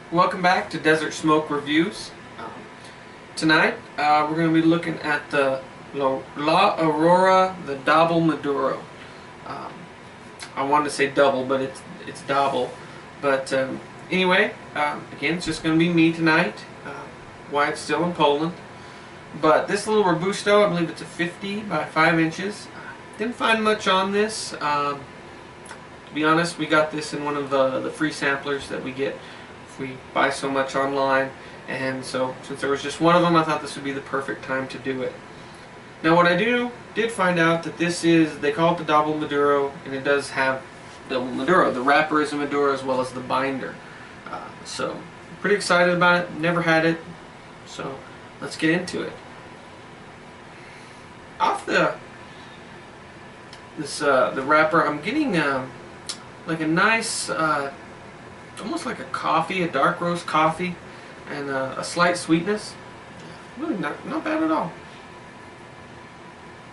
Welcome back to Desert Smoke Reviews. Tonight we're going to be looking at the La Aurora, the Doble Maduro. Um, I wanted to say double, but it's Doble. But anyway, again, it's just going to be me tonight. Wyatt's still in Poland. But this little Robusto, I believe it's a 50 by 5 inches. Didn't find much on this. To be honest, we got this in one of the free samplers that we get. We buy so much online, and so since there was just one of them, I thought this would be the perfect time to do it. Now what I did find out that this is, they call it the Doble Maduro, and it does have Doble Maduro. The wrapper is a Maduro as well as the binder. So I'm pretty excited about it. Never had it, so let's get into it. Off the wrapper, I'm getting like a nice almost like a coffee, a dark roast coffee, and a slight sweetness. Really not bad at all.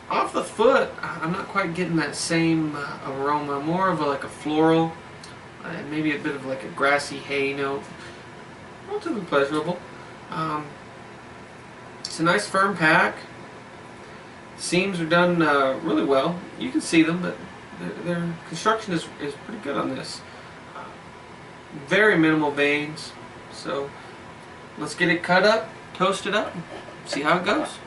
Off the foot, I'm not quite getting that same aroma. More of like a floral, and maybe a bit of like a grassy hay note. Relatively pleasurable. It's a nice firm pack. Seams are done really well. You can see them, but their construction is pretty good on this. Very minimal veins, so let's get it cut up, toast it up, see how it goes.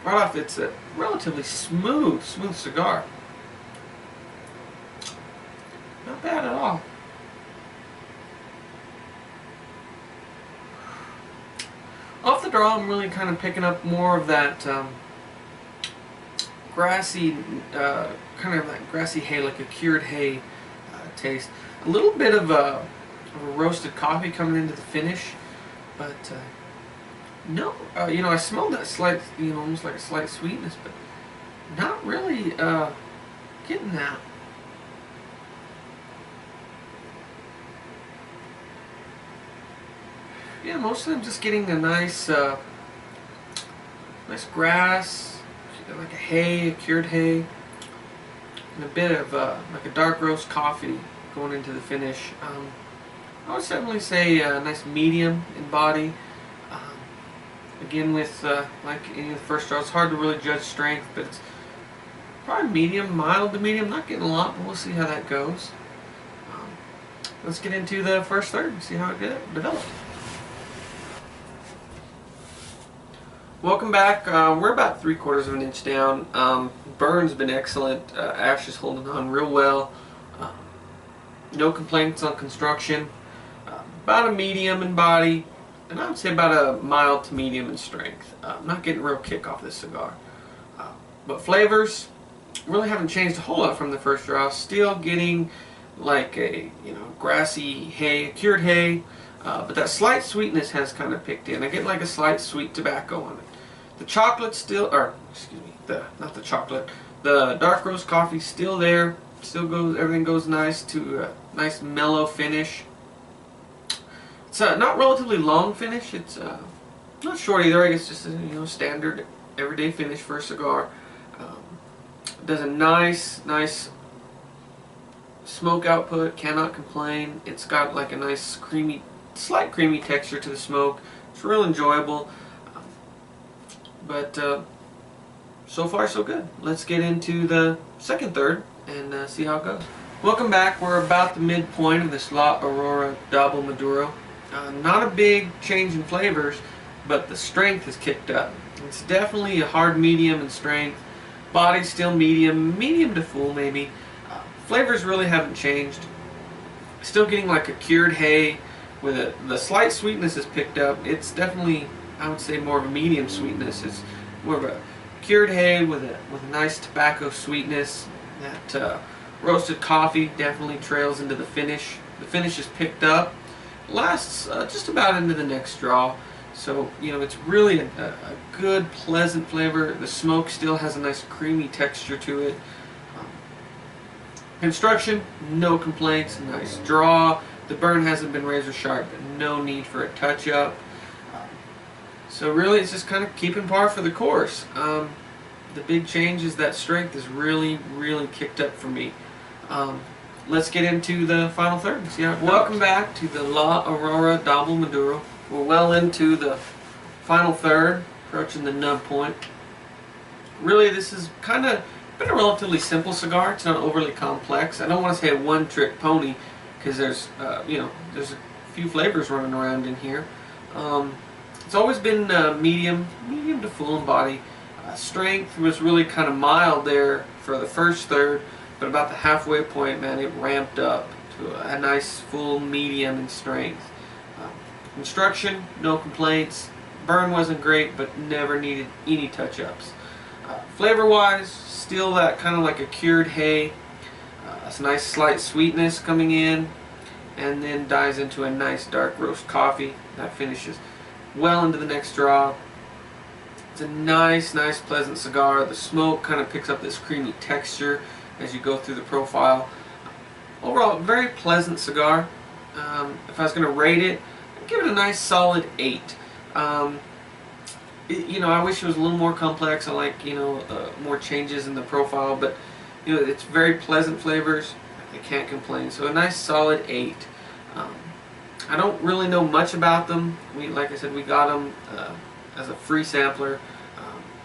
Right off, it's a relatively smooth cigar. Not bad at all. Off the draw, I'm really kind of picking up more of that grassy, kind of like grassy hay, like a cured hay taste. A little bit of a roasted coffee coming into the finish, but no, I smelled that slight, almost like a slight sweetness, but not really getting that. Yeah, most of them just getting a nice, nice grass, like a hay, a cured hay, and a bit of like a dark roast coffee going into the finish. I would definitely say a nice medium in body. Again, with like any of the first draw, it's hard to really judge strength, but it's probably medium, mild to medium. Not getting a lot, but we'll see how that goes. Let's get into the first third and see how it develops. Welcome back. We're about 3/4 of an inch down. Burn's been excellent. Ash is holding on real well. No complaints on construction. About a medium in body. And I would say about a mild to medium in strength. I'm not getting a real kick off this cigar. But flavors really haven't changed a whole lot from the first draw. Still getting like a grassy hay, cured hay, but that slight sweetness has kind of picked in. I get like a slight sweet tobacco on it. The chocolate still, or excuse me, not the chocolate. The dark roast coffee still there. Still goes, everything goes nice to a nice mellow finish. It's not relatively long finish. It's not short either. I guess just a standard everyday finish for a cigar. Does a nice smoke output. Cannot complain. It's got like a nice creamy, slight creamy texture to the smoke. It's real enjoyable. But so far so good. Let's get into the second third and see how it goes. Welcome back. We're about the midpoint of this La Aurora Doble Maduro. Not a big change in flavors, but the strength has kicked up. It's definitely a hard medium in strength. Body's still medium to full maybe. Flavors really haven't changed. Still getting like a cured hay with the slight sweetness is picked up. It's definitely I would say more of a medium sweetness. It's more of a cured hay with a nice tobacco sweetness. That roasted coffee definitely trails into the finish. The finish is picked up, lasts just about into the next draw. So, you know, it's really a good, pleasant flavor. The smoke still has a nice creamy texture to it. Construction, no complaints, nice draw. The burn hasn't been razor sharp, but no need for a touch up. So really it's just kind of keeping par for the course. The big change is that strength is really kicked up for me. Let's get into the final third and see how it goes. Welcome back to the La Aurora Doble Maduro. We're well into the final third, approaching the nub point. Really, this has kind of been a relatively simple cigar. It's not overly complex. I don't want to say a one-trick pony because there's, you know, there's a few flavors running around in here. It's always been medium to full in body. Strength was really kind of mild there for the first third, but about the halfway point, man, it ramped up to a nice full medium in strength. Construction, no complaints. Burn wasn't great, but never needed any touch-ups. Flavor-wise, still that kind of like a cured hay. It's a nice slight sweetness coming in, and then dives into a nice dark roast coffee that finishes well into the next draw. It's a nice pleasant cigar. The smoke kind of picks up this creamy texture as you go through the profile. Overall, very pleasant cigar. If I was going to rate it, I'd give it a nice solid 8. You know, I wish it was a little more complex. I like, you know, more changes in the profile, but you know, it's very pleasant flavors. I can't complain. So a nice solid 8. I don't really know much about them. Like I said, we got them as a free sampler.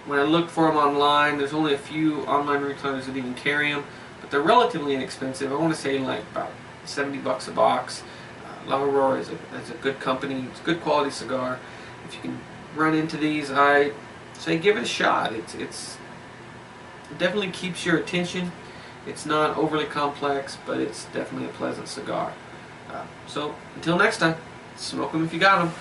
When I looked for them online, there's only a few online retailers that even carry them, but they're relatively inexpensive. I want to say like about 70 bucks a box. La Aurora is a good company. It's a good quality cigar. If you can run into these, I say give it a shot. It definitely keeps your attention. It's not overly complex, but it's definitely a pleasant cigar. So until next time, smoke them if you got them.